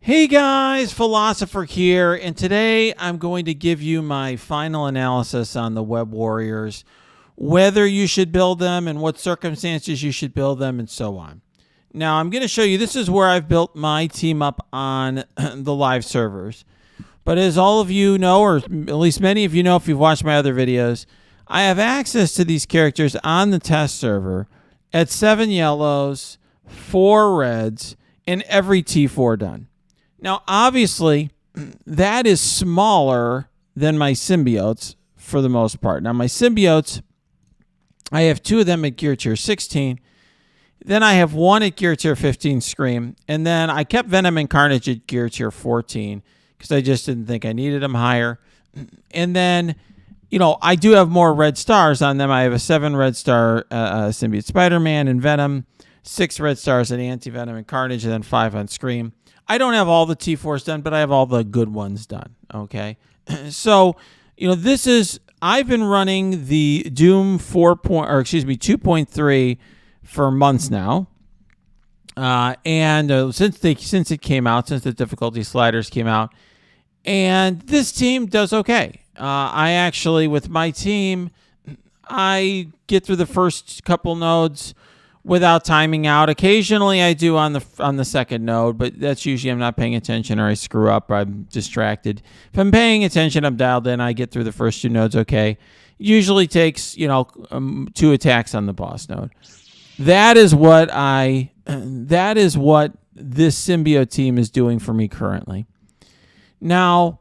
Hey guys, Philosopher here, and today I'm going to give you my final analysis on the Web Warriors, whether you should build them and what circumstances you should build them and so on. Now I'm going to show you, this is where I've built my team up on the live servers. But as all of you know, or at least many of you know if you've watched my other videos, I have access to these characters on the test server at 7 yellows, 4 reds, and every T4 done. Now, obviously, that is smaller than my symbiotes for the most part. Now, my symbiotes, I have 2 of them at gear tier 16. Then I have 1 at gear tier 15 Scream. And then I kept Venom and Carnage at gear tier 14 because I just didn't think I needed them higher. And then, you know, I do have more red stars on them. I have a 7 red star symbiote Spider-Man and Venom, 6 red stars at Anti-Venom and Carnage, and then 5 on Scream. I don't have all the T4s done, but I have all the good ones done, okay? So, you know, this is, I've been running the Doom 2.3 for months now. Since it came out, since the difficulty sliders came out, and this team does okay. I actually, with my team, I get through the first couple nodes without timing out. Occasionally I do on the second node, but that's usually I'm not paying attention or I screw up or I'm distracted. If I'm paying attention, I'm dialed in, I get through the first 2 nodes okay. Usually takes, 2 attacks on the boss node. That is what this symbiote team is doing for me currently. Now,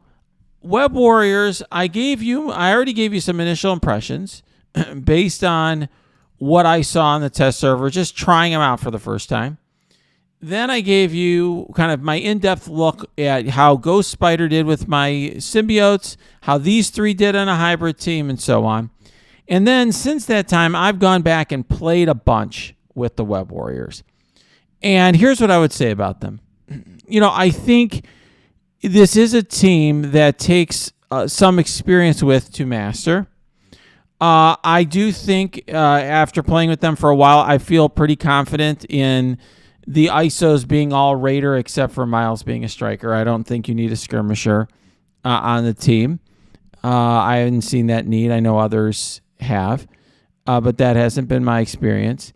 Web Warriors, I already gave you some initial impressions based on what I saw on the test server, just trying them out for the first time. Then I gave you kind of my in-depth look at how Ghost Spider did with my symbiotes, how these 3 did on a hybrid team, and so on. And then since that time, I've gone back and played a bunch with the Web Warriors. And here's what I would say about them. I think this is a team that takes some experience with to master. I do think after playing with them for a while, I feel pretty confident in the ISOs being all Raider except for Miles being a striker. I don't think you need a skirmisher on the team. I haven't seen that need. I know others have, but that hasn't been my experience.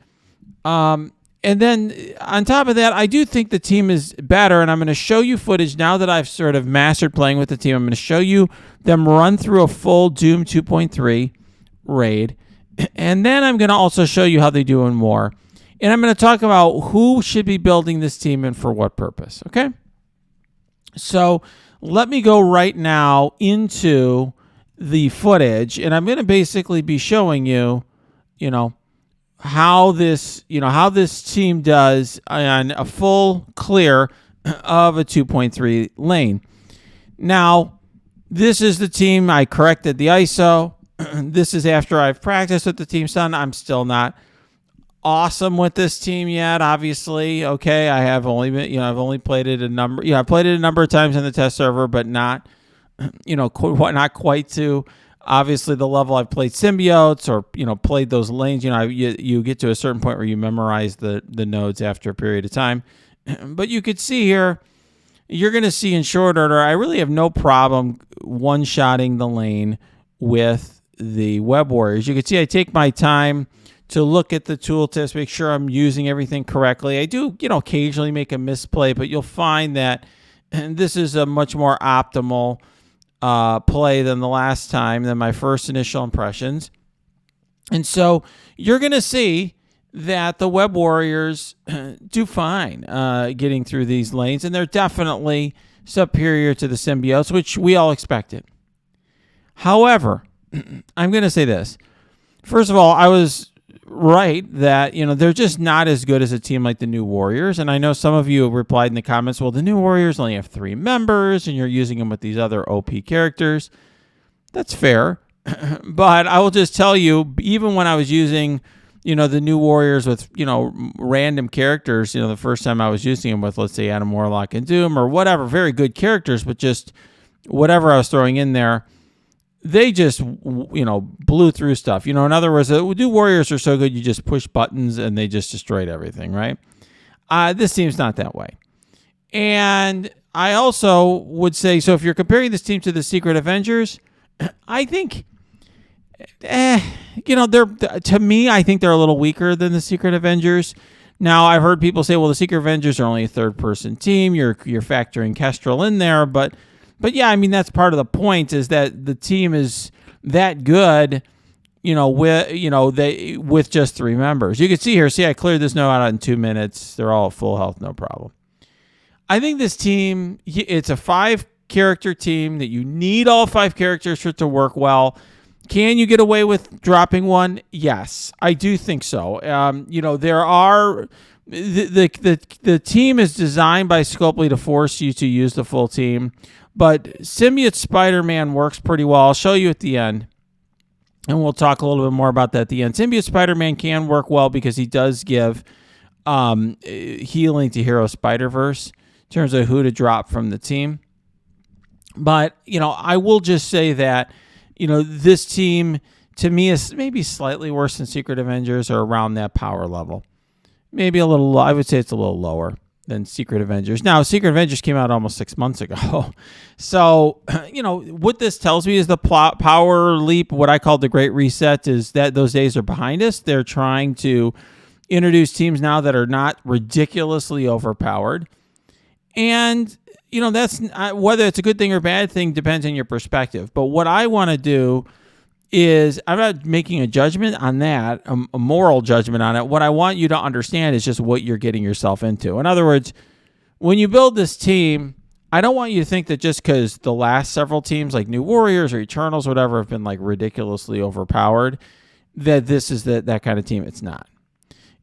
And then on top of that, I do think the team is better, and I'm going to show you footage now that I've sort of mastered playing with the team. I'm going to show you them run through a full Doom 2.3 raid, and then I'm going to also show you how they do in war, and I'm going to talk about who should be building this team and for what purpose. Okay, so let me go right now into the footage, and I'm going to basically be showing you, how this team does on a full clear of a 2.3 lane. Now, this is the team. I corrected the ISO. This is after I've practiced with the team son. I'm still not awesome with this team yet, obviously. Okay, I have only been, I've only played it a number. I played it a number of times in the test server, but not, not quite to obviously the level I've played symbiotes or played those lanes. You get to a certain point where you memorize the nodes after a period of time. But you could see here, you're going to see in short order, I really have no problem one-shotting the lane with the Web Warriors. You can see I take my time to look at the tooltips, make sure I'm using everything correctly. I do, occasionally make a misplay, but you'll find that this is a much more optimal play than the last time, than my first initial impressions. And so you're going to see that the Web Warriors do fine getting through these lanes, and they're definitely superior to the symbiotes, which we all expected. However, I'm going to say this. First of all, I was right that, they're just not as good as a team like the New Warriors. And I know some of you replied in the comments, well, the New Warriors only have 3 members and you're using them with these other OP characters. That's fair. But I will just tell you, even when I was using, the New Warriors with, random characters, the first time I was using them with, let's say, Adam Warlock and Doom or whatever, very good characters, but just whatever I was throwing in there, they just, blew through stuff. In other words, the New Warriors are so good, you just push buttons and they just destroyed everything, right? This team's not that way. And I also would say, so if you're comparing this team to the Secret Avengers, I think, they're, to me, I think they're a little weaker than the Secret Avengers. Now, I've heard people say, well, the Secret Avengers are only a third-person team. You're factoring Kestrel in there, but yeah, I mean, that's part of the point, is that the team is that good, with just 3 members. You can see here, I cleared this note out in 2 minutes. They're all at full health, no problem. I think this team, it's a 5-character team that you need all 5 characters for it to work well. Can you get away with dropping one? Yes, I do think so. There are the team is designed by Scopely to force you to use the full team, but Symbiote Spider-Man works pretty well. I'll show you at the end, and we'll talk a little bit more about that at the end. Symbiote Spider-Man can work well because he does give healing to Hero Spider-Verse in terms of who to drop from the team. But, I will just say that, this team, to me, is maybe slightly worse than Secret Avengers, or around that power level. Maybe a little, I would say it's a little lower than Secret Avengers. Now, Secret Avengers came out almost 6 months ago. So, what this tells me is the power leap, what I call the Great Reset, is that those days are behind us. They're trying to introduce teams now that are not ridiculously overpowered. And that's whether it's a good thing or bad thing depends on your perspective. But what I want to do is, I'm not making a judgment on that, a moral judgment on it. What I want you to understand is just what you're getting yourself into. In other words, when you build this team, I don't want you to think that just because the last several teams like New Warriors or Eternals or whatever have been like ridiculously overpowered, that this is that kind of team. It's not.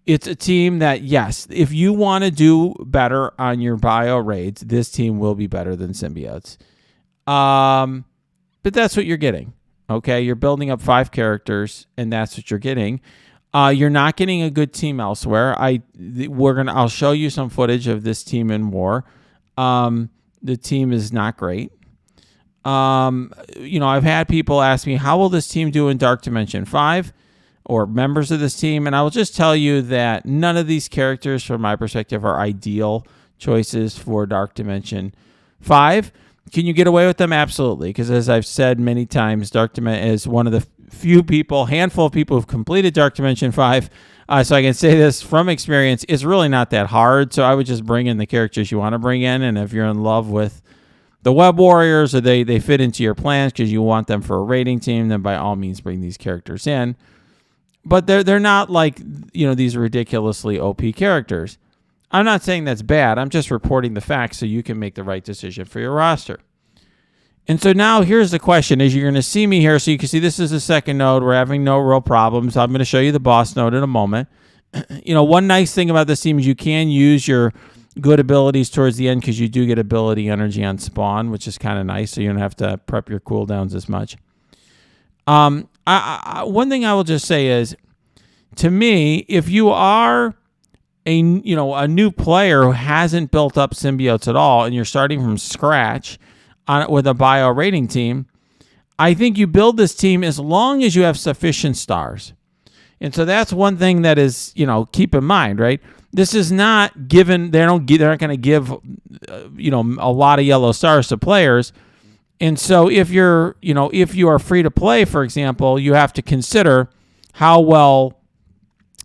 It's a team that, yes, if you want to do better on your bio raids, this team will be better than Symbiotes. But that's what you're getting. Okay, you're building up 5 characters, and that's what you're getting. You're not getting a good team elsewhere. I'll show you some footage of this team in War. The team is not great. I've had people ask me, how will this team do in Dark Dimension 5? Or members of this team, and I will just tell you that none of these characters, from my perspective, are ideal choices for Dark Dimension 5. Can you get away with them? Absolutely, because as I've said many times, Dark Dimension is one of the handful of people who've completed Dark Dimension 5, so I can say this from experience, it's really not that hard, so I would just bring in the characters you want to bring in, and if you're in love with the Web Warriors, or they fit into your plans because you want them for a raiding team, then by all means bring these characters in. But they're not like, these ridiculously OP characters. I'm not saying that's bad. I'm just reporting the facts so you can make the right decision for your roster. And so now here's the question, is you're going to see me here. So you can see this is the second node. We're having no real problems. I'm going to show you the boss node in a moment. One nice thing about this team is you can use your good abilities towards the end because you do get ability energy on spawn, which is kind of nice. So you don't have to prep your cooldowns as much. One thing I will just say is, to me, if you are a new player who hasn't built up symbiotes at all, and you're starting from scratch with a bio rating team, I think you build this team as long as you have sufficient stars. And so that's one thing that is, keep in mind, right? This is not given. They're not going to give, a lot of yellow stars to players. And so if you are free to play, for example, you have to consider how well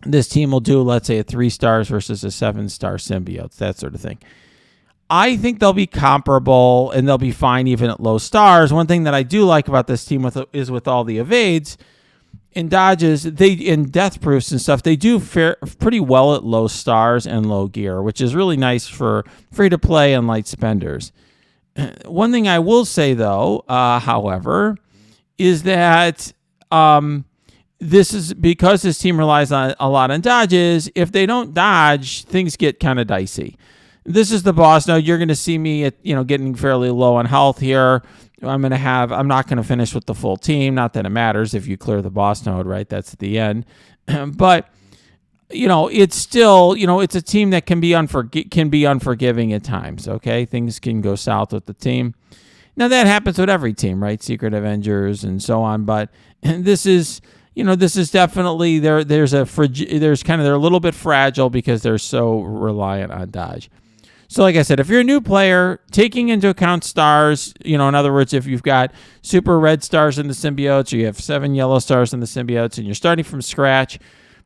this team will do, let's say, at 3 stars versus a 7-star symbiote, that sort of thing. I think they'll be comparable, and they'll be fine even at low stars. One thing that I do like about this team is with all the evades and dodges, in death proofs and stuff, they do fare pretty well at low stars and low gear, which is really nice for free-to-play and light spenders. One thing I will say, though, however, is that this is because this team relies on a lot on dodges. If they don't dodge, things get kind of dicey. This is the boss node. You're going to see me at, getting fairly low on health here. I'm not going to finish with the full team. Not that it matters if you clear the boss node, right? That's at the end. But it's still, it's a team that can be unforgiving at times. Okay, things can go south with the team. Now that happens with every team, right? Secret Avengers and so on. But this is definitely they're a little bit fragile because they're so reliant on dodge. So like I said, if you're a new player, taking into account stars, in other words, if you've got super red stars in the symbiotes, or you have 7 yellow stars in the symbiotes, and you're starting from scratch,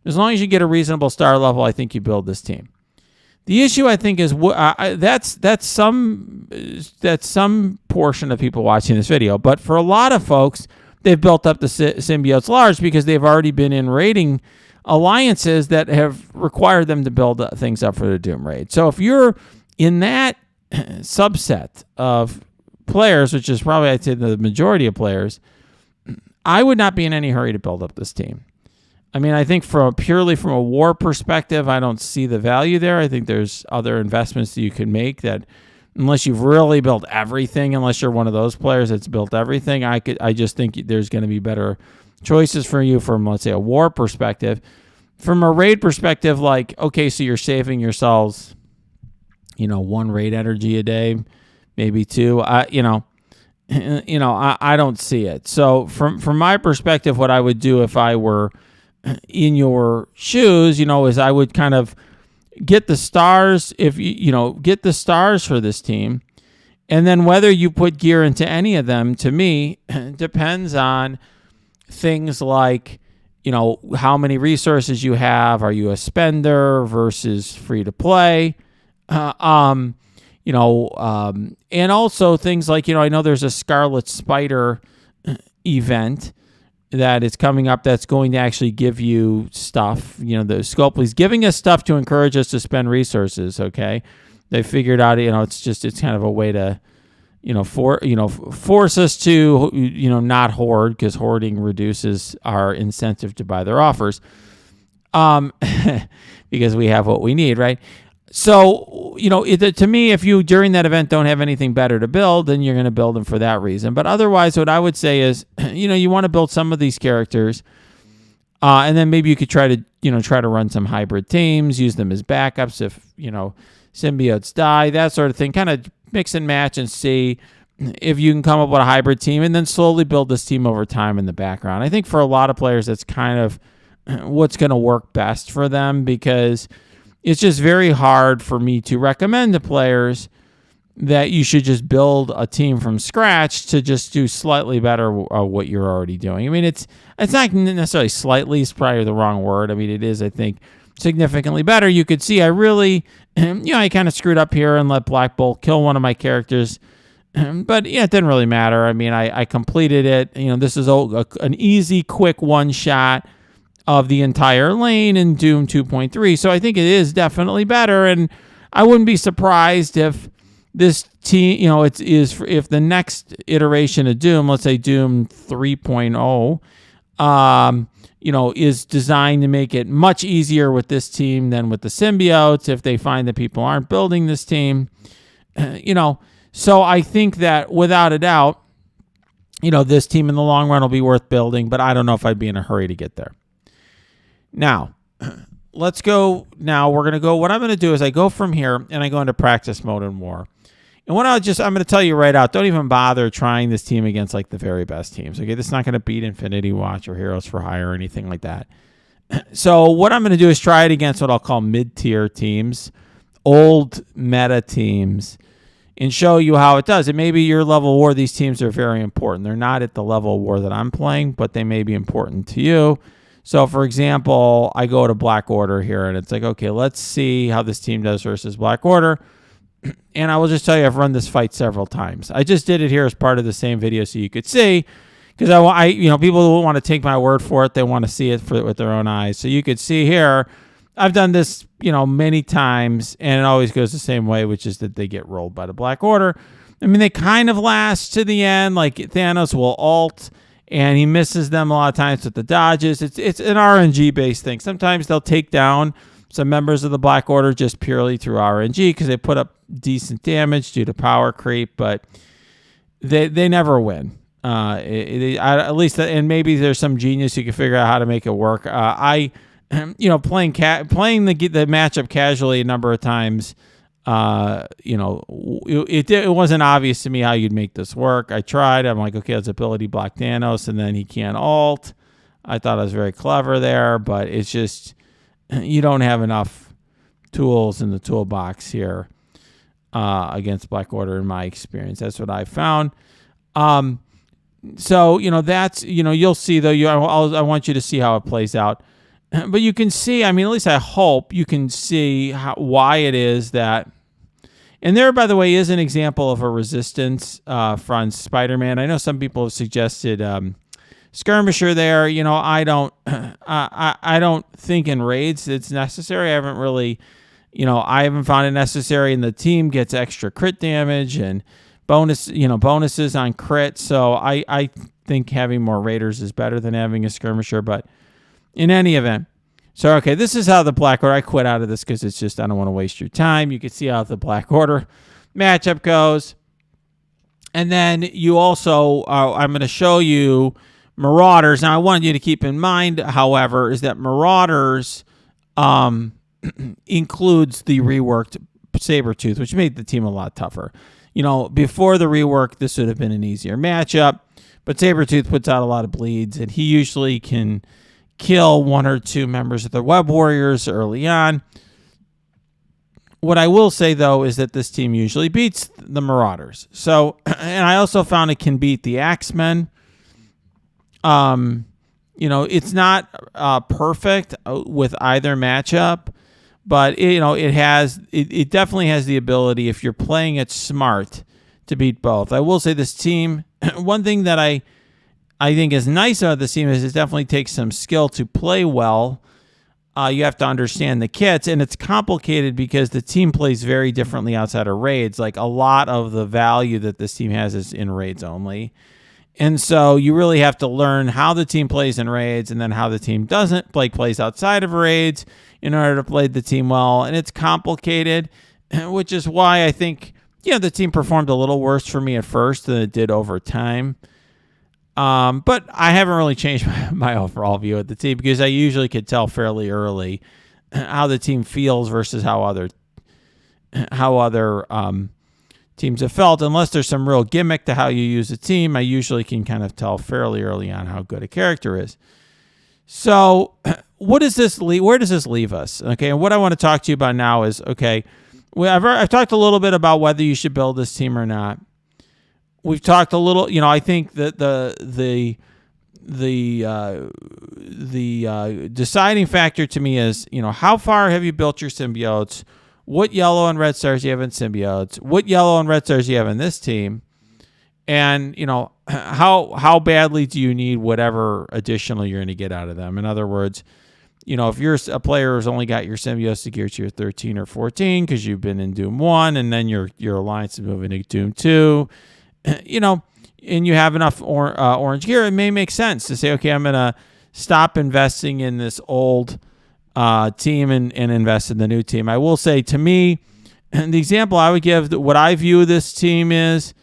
as long as you get a reasonable star level, I think you build this team. The issue, I think, is that's some portion of people watching this video. But for a lot of folks, they've built up the symbiotes large because they've already been in raiding alliances that have required them to build things up for the Doom raid. So if you're in that subset of players, which is probably, I'd say, the majority of players, I would not be in any hurry to build up this team. I mean, I think purely from a war perspective, I don't see the value there. I think there's other investments that you can make that, unless you've really built everything, unless you're one of those players that's built everything, I just think there's going to be better choices for you from, let's say, a war perspective. From a raid perspective, like, okay, so you're saving yourselves, 1 raid energy a day, maybe 2. I don't see it. So from my perspective, what I would do if I were in your shoes, is I would kind of get the stars. If get the stars for this team, and then whether you put gear into any of them, to me, depends on things like, how many resources you have. Are you a spender versus free to play? And also things like, I know there's a Scarlet Spider event that is coming up that's going to actually give you stuff. The Scopely's giving us stuff to encourage us to spend resources, okay? They figured out, it's kind of a way to, force us to, not hoard, because hoarding reduces our incentive to buy their offers, because we have what we need, right? So, to me, if you during that event don't have anything better to build, then you're going to build them for that reason. But otherwise, what I would say is, you want to build some of these characters, and then maybe you could try to run some hybrid teams, use them as backups if, symbiotes die, that sort of thing. Kind of mix and match and see if you can come up with a hybrid team, and then slowly build this team over time in the background. I think for a lot of players, that's kind of what's going to work best for them, because it's just very hard for me to recommend to players that you should just build a team from scratch to just do slightly better what you're already doing. I mean, it's not necessarily slightly, it's probably the wrong word. I mean, it is, I think, significantly better. You could see I really, I kind of screwed up here and let Black Bolt kill one of my characters. But it didn't really matter. I mean, I completed it. This is an easy, quick one-shot of the entire lane in Doom 2.3. So I think it is definitely better, and I wouldn't be surprised if this team, if the next iteration of Doom, let's say Doom 3.0, is designed to make it much easier with this team than with the symbiotes, if they find that people aren't building this team, So I think that without a doubt, this team in the long run will be worth building, but I don't know if I'd be in a hurry to get there. Now, let's go. Now what I'm going to do is I go from here and I go into practice mode in war. And I'm going to tell you right out, don't even bother trying this team against like the very best teams. Okay, this is not going to beat Infinity Watch or Heroes for Hire or anything like that. So what I'm going to do is try it against what I'll call mid-tier teams, old meta teams, and show you how it does. It may be your level of war. These teams are very important. They're not at the level of war that I'm playing, but they may be important to you. So, for example, I go to Black Order here, and it's like, okay, let's see how this team does versus Black Order. And I will just tell you, I've run this fight several times. I just did it here as part of the same video so you could see, because people don't want to take my word for it. They want to see it with their own eyes. So you could see here, I've done this, many times, and it always goes the same way, which is that they get rolled by the Black Order. I mean, they kind of last to the end. Like Thanos will ult, and he misses them a lot of times with the dodges. It's an RNG-based thing. Sometimes they'll take down some members of the Black Order just purely through RNG because they put up decent damage due to power creep, but they never win. At least, and maybe there's some genius who can figure out how to make it work. Playing the matchup casually a number of times, it wasn't obvious to me how you'd make this work. I tried. I'm like, okay, let's ability block Thanos, and then he can't ult. I thought I was very clever there, but it's just you don't have enough tools in the toolbox here against Black Order in my experience. That's what I found. So, that's, you'll see, though. I want you to see how it plays out. But you can see, at least I hope you can see why it is that. And there, by the way, is an example of a resistance from Spider-Man. I know some people have suggested skirmisher there. I don't I don't think in raids it's necessary. I haven't really, I haven't found it necessary, and the team gets extra crit damage and bonuses on crit. So I think having more raiders is better than having a skirmisher. But in any event, so okay, this is how the Black Order. I quit out of this because it's just I don't want to waste your time. You can see how the Black Order matchup goes, and then you also I'm going to show you Marauders. Now I wanted you to keep in mind, however, is that Marauders includes the reworked Sabretooth, which made the team a lot tougher. Before the rework, this would have been an easier matchup, but Sabretooth puts out a lot of bleeds, and he usually can kill one or two members of the Web Warriors early on. What I will say, though, is that this team usually beats the Marauders. So, and I also found it can beat the Axemen. It's not perfect with either matchup, but it definitely has the ability, if you're playing it smart, to beat both. I will say this team, one thing that I think is nice about this team is it definitely takes some skill to play well. You have to understand the kits, and it's complicated because the team plays very differently outside of raids. Like, a lot of the value that this team has is in raids only. And so you really have to learn how the team plays in raids and then how the team plays outside of raids in order to play the team well. And it's complicated, which is why I think, the team performed a little worse for me at first than it did over time. But I haven't really changed my overall view of the team because I usually could tell fairly early how the team feels versus how other teams have felt. Unless there's some real gimmick to how you use a team, I usually can kind of tell fairly early on how good a character is. So where does this leave us? Okay, and what I want to talk to you about now is, okay, I've talked a little bit about whether you should build this team or not. We've talked a little, I think that the deciding factor to me is, how far have you built your symbiotes? What yellow and red stars you have in symbiotes? What yellow and red stars you have in this team? And, how badly do you need whatever additional you're going to get out of them? In other words, if you're a player who's only got your symbiotes to gear to your 13 or 14 because you've been in Doom 1 and then your alliance is moving to Doom 2, and you have enough orange gear, it may make sense to say, okay, I'm going to stop investing in this old team and invest in the new team. I will say, to me, the example I would give, what I view this team is,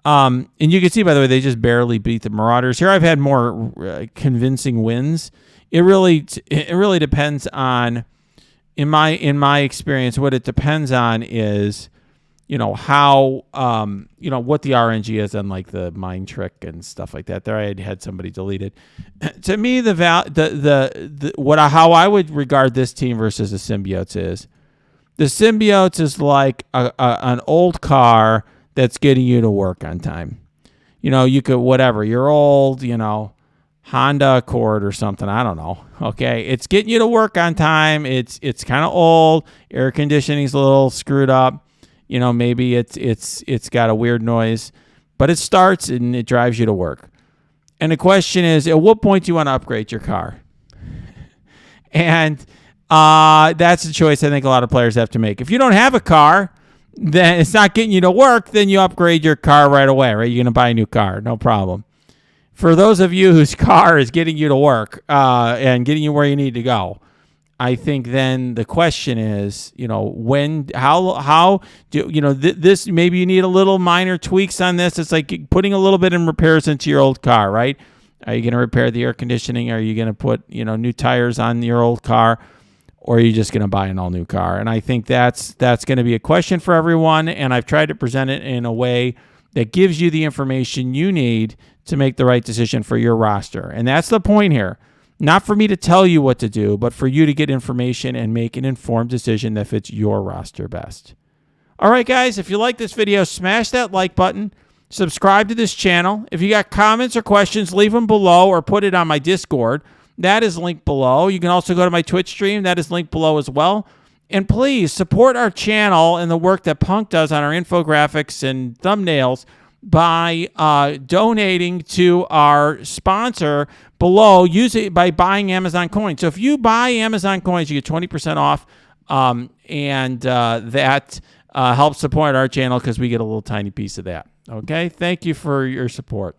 and you can see, by the way, they just barely beat the Marauders. Here I've had more convincing wins. It really depends on, in my experience, what it depends on is, how, what the RNG is and like the mind trick and stuff like that. There I had somebody deleted. To me, how I would regard this team versus the symbiotes is, the symbiotes is like an old car that's getting you to work on time. You could, whatever, your old, Honda Accord or something. I don't know. Okay. It's getting you to work on time. It's kind of old. Air conditioning's a little screwed up. Maybe it's got a weird noise, but it starts and it drives you to work. And the question is, at what point do you want to upgrade your car? And that's a choice I think a lot of players have to make. If you don't have a car, then it's not getting you to work, then you upgrade your car right away, right? You're going to buy a new car, no problem. For those of you whose car is getting you to work and getting you where you need to go, I think then the question is, how do this? Maybe you need a little minor tweaks on this. It's like putting a little bit in repairs into your old car, right? Are you going to repair the air conditioning? Are you going to put new tires on your old car, or are you just going to buy an all new car? And I think that's going to be a question for everyone. And I've tried to present it in a way that gives you the information you need to make the right decision for your roster. And that's the point here. Not for me to tell you what to do, but for you to get information and make an informed decision that fits your roster best. All right, guys, if you like this video, smash that like button. Subscribe to this channel. If you got comments or questions, leave them below or put it on my Discord. That is linked below. You can also go to my Twitch stream. That is linked below as well. And please support our channel and the work that Punk does on our infographics and thumbnails by donating to our sponsor below. Use it by buying Amazon coins. So if you buy Amazon coins, you get 20% off, and that helps support our channel because we get a little tiny piece of that. Okay? Thank you for your support.